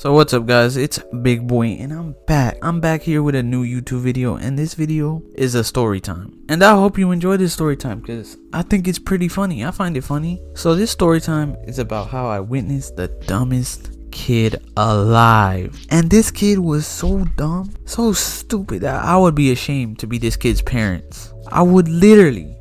So what's up guys, it's BigBoi and I'm back here with a new YouTube video, and this video is a story time. And I hope you enjoy this story time because I think it's pretty funny. I find it funny. So this story time is about how I witnessed the dumbest kid alive. And this kid was so dumb, so stupid that I would be ashamed to be this kid's parents. I would literally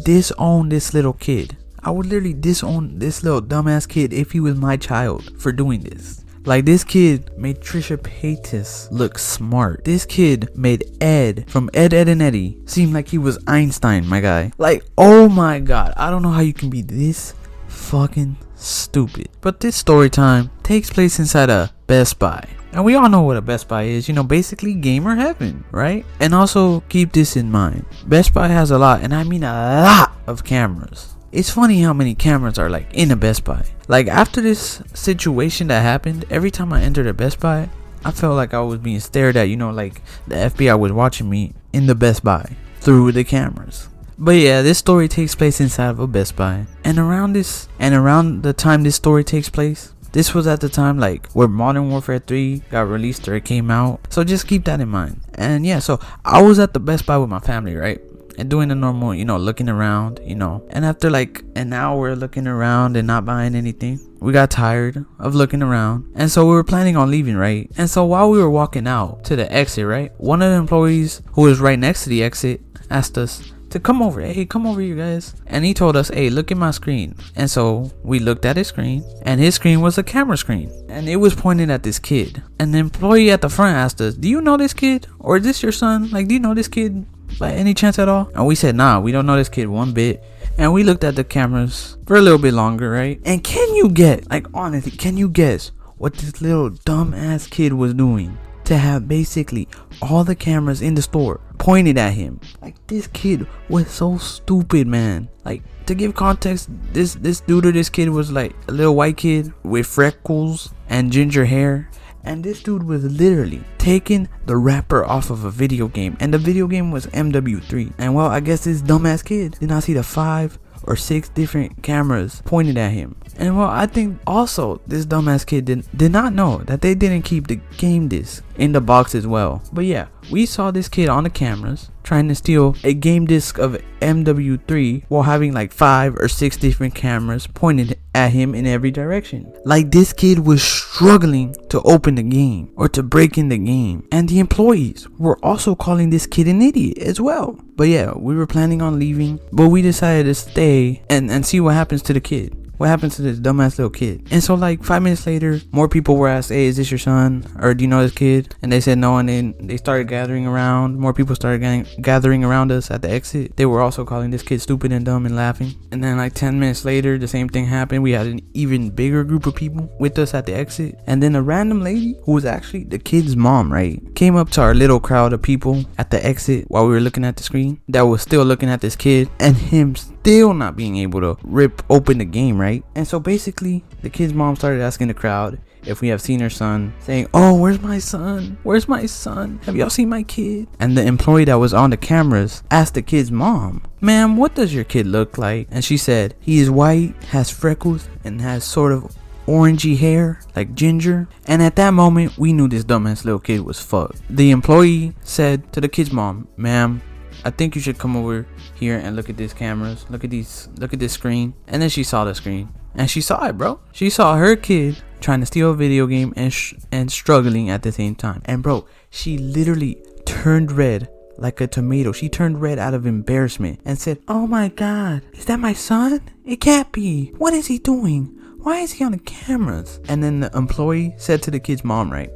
disown this little kid. I would literally disown this little dumbass kid if he was my child for doing this. Like, this kid made Trisha Paytas look smart. This kid made Ed from Ed, Edd n Eddy seem like he was Einstein, my guy. Like, oh my god, I don't know how you can be this fucking stupid. But this story time takes place inside a Best Buy. And we all know what a Best Buy is, you know, basically gamer heaven, right? And also keep this in mind. Best Buy has a lot, and I mean a lot of cameras. It's funny how many cameras are like in a Best Buy. Like, after this situation that happened, every time I entered a Best Buy, I felt like I was being stared at, you know, like the FBI was watching me in the Best Buy through the cameras. But yeah, this story takes place inside of a Best Buy. And around the time this story takes place, this was at the time like where Modern Warfare 3 got released or it came out. So just keep that in mind. And yeah, so I was at the Best Buy with my family, right? And doing the normal, you know, looking around, you know. And after like an hour looking around and not buying anything, we got tired of looking around. And so we were planning on leaving, right? And so while we were walking out to the exit, right, one of the employees who was right next to the exit asked us to come over. Hey, come over, you guys. And he told us, hey, look at my screen. And so we looked at his screen, and his screen was a camera screen, and it was pointed at this kid. And the employee at the front asked us, do you know this kid? Or is this your son? Like, do you know this kid by any chance at all? And we said, nah, we don't know this kid one bit. And we looked at the cameras for a little bit longer, right? And can you guess, like, honestly, can you guess what this little dumbass kid was doing to have basically all the cameras in the store pointed at him? Like, this kid was so stupid, man. Like, to give context, this dude or this kid was like a little white kid with freckles and ginger hair. And this dude was literally taking the wrapper off of a video game. And the video game was MW3. And well, I guess this dumbass kid did not see the 5 or 6 different cameras pointed at him. And well, I think also this dumbass kid did not know that they didn't keep the game disc in the box as well. But yeah, we saw this kid on the cameras trying to steal a game disc of MW3 while having like 5 or 6 different cameras pointed at him in every direction. Like, this kid was struggling to open the game or to break in the game. And the employees were also calling this kid an idiot as well. But yeah, we were planning on leaving, but we decided to stay and see what happens to the kid. What happens to this dumbass little kid? And so like 5 minutes later, more people were asked, hey, is this your son? Or do you know this kid? And they said no, and then they started gathering around. More people started gathering around us at the exit. They were also calling this kid stupid and dumb and laughing. And then like 10 minutes later, the same thing happened. We had an even bigger group of people with us at the exit. And then a random lady, who was actually the kid's mom, right, came up to our little crowd of people at the exit while we were looking at the screen that was still looking at this kid and him still not being able to rip open the game, right? And so basically the kid's mom started asking the crowd if we have seen her son, saying, oh, where's my son? Where's my son? Have y'all seen my kid? And the employee that was on the cameras asked the kid's mom, ma'am, what does your kid look like? And she said, he is white, has freckles, and has sort of orangey hair like ginger. And at that moment, we knew this dumbass little kid was fucked. The employee said to the kid's mom, ma'am, I think you should come over here and look at these cameras. Look at this screen. And then she saw the screen. And she saw it, bro. She saw her kid trying to steal a video game and struggling at the same time. And bro, she literally turned red like a tomato. She turned red out of embarrassment and said, oh my god, is that my son? It can't be. What is he doing? Why is he on the cameras? And then the employee said to the kid's mom, right,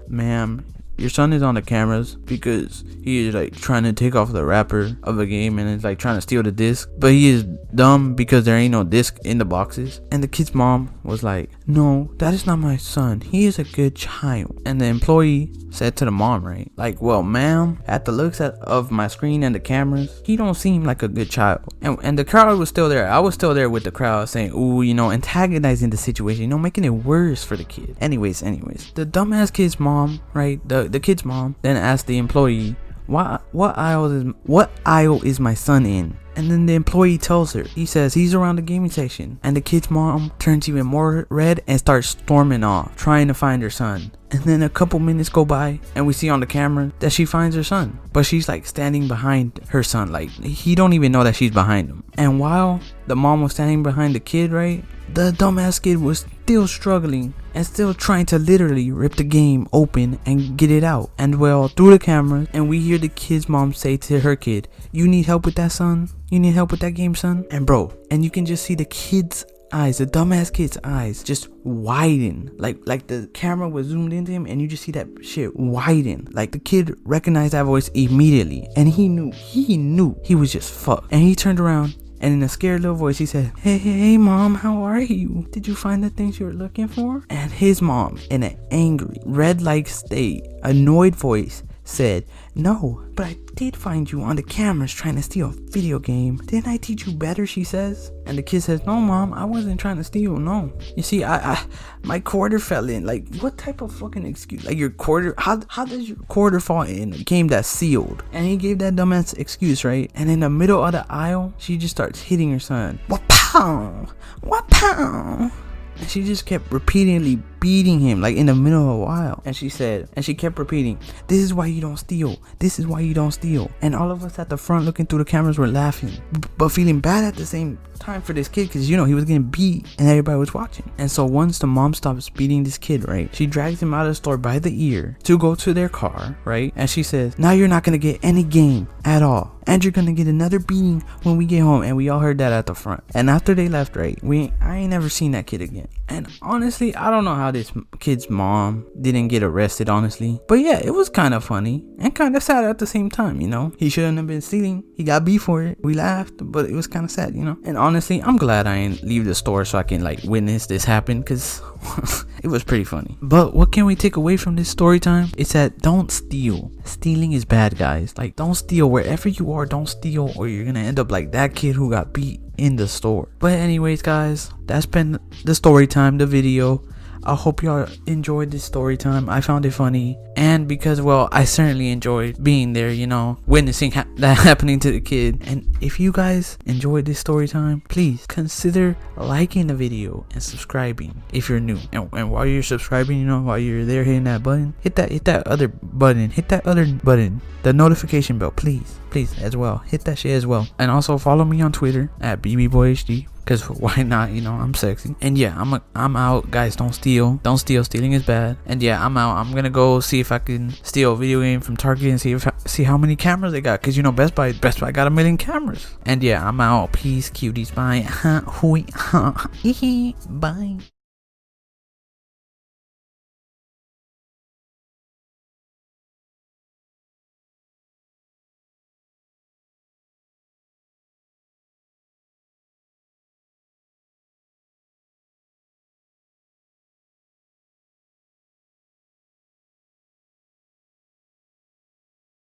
ma'am, your son is on the cameras because he is like trying to take off the wrapper of a game and is like trying to steal the disc, but he is dumb because there ain't no disc in the boxes. And the kid's mom was like, no, that is not my son. He is a good child. And the employee said to the mom, right, like, well, ma'am, at the looks of my screen and the cameras, he don't seem like a good child. And the crowd was still there. I was still there with the crowd saying, ooh, you know, antagonizing the situation, you know, making it worse for the kid. Anyways, the dumbass kid's mom, right, the kid's mom then asked the employee, what aisle is my son in? And then the employee tells her, he says he's around the gaming section. And the kid's mom turns even more red and starts storming off, trying to find her son. And then a couple minutes go by and we see on the camera that she finds her son. But she's like standing behind her son. Like he don't even know that she's behind him. And while the mom was standing behind the kid, right, the dumbass kid was still struggling and still trying to literally rip the game open and get it out. And well, through the camera, and we hear the kid's mom say to her kid, "You need help with that, son? You need help with that game, son?" And bro, and you can just see the kid's eyes, the dumbass kid's eyes just widen, like the camera was zoomed into him and you just see that shit widen. Like the kid recognized that voice immediately and he knew he was just fucked. And he turned around and in a scared little voice he said, hey mom, how are you? Did you find the things you were looking for?" And his mom, in an angry, red like state, annoyed voice, said, "No, but I did find you on the cameras trying to steal a video game. Didn't I teach you better?" she says. And the kid says, "No mom, I wasn't trying to steal, no. You see, my quarter fell in." Like, what type of fucking excuse? Like your quarter, how does your quarter fall in a game that's sealed? And he gave that dumbass excuse, right? And in the middle of the aisle, she just starts hitting her son. Wapow! Wapow! And she just kept repeatedly beating him, like in the middle of a while. And she kept repeating, "This is why you don't steal. This is why you don't steal." And all of us at the front looking through the cameras were laughing, but feeling bad at the same time for this kid, because you know he was getting beat and everybody was watching. And so once the mom stops beating this kid, right, she drags him out of the store by the ear to go to their car, right, and she says, "Now you're not gonna get any game at all, and you're gonna get another beating when we get home." And we all heard that at the front. And after they left, right, I ain't never seen that kid again. And honestly, I don't know how this kid's mom didn't get arrested, honestly. But yeah, it was kind of funny and kind of sad at the same time, you know. He shouldn't have been stealing. He got beat for it. We laughed, but it was kind of sad, you know. And honestly, I'm glad I didn't leave the store so I can like witness this happen, because it was pretty funny. But what can we take away from this story time? It's that don't steal. Stealing is bad, guys. Like, don't steal wherever you are. Don't steal, or you're gonna end up like that kid who got beat in the store. But anyways, guys, that's been the story time, the video. I hope y'all enjoyed this story time. I found it funny, and because, well, I certainly enjoyed being there, you know, witnessing that happening to the kid. And if you guys enjoyed this story time, please consider liking the video and subscribing if you're new. And while you're subscribing, you know, while you're there hitting that button, hit that other button, the notification bell, please as well. Hit that shit as well. And also follow me on Twitter at BigBoiHD. Because why not? You know, I'm sexy. And yeah, I'm out, guys. Don't steal. Stealing is bad. And yeah, I'm out. I'm gonna go see if I can steal a video game from Target and see how many cameras they got. Because you know, Best Buy got 1 million cameras. And yeah, I'm out. Peace, cuties. Bye. Bye.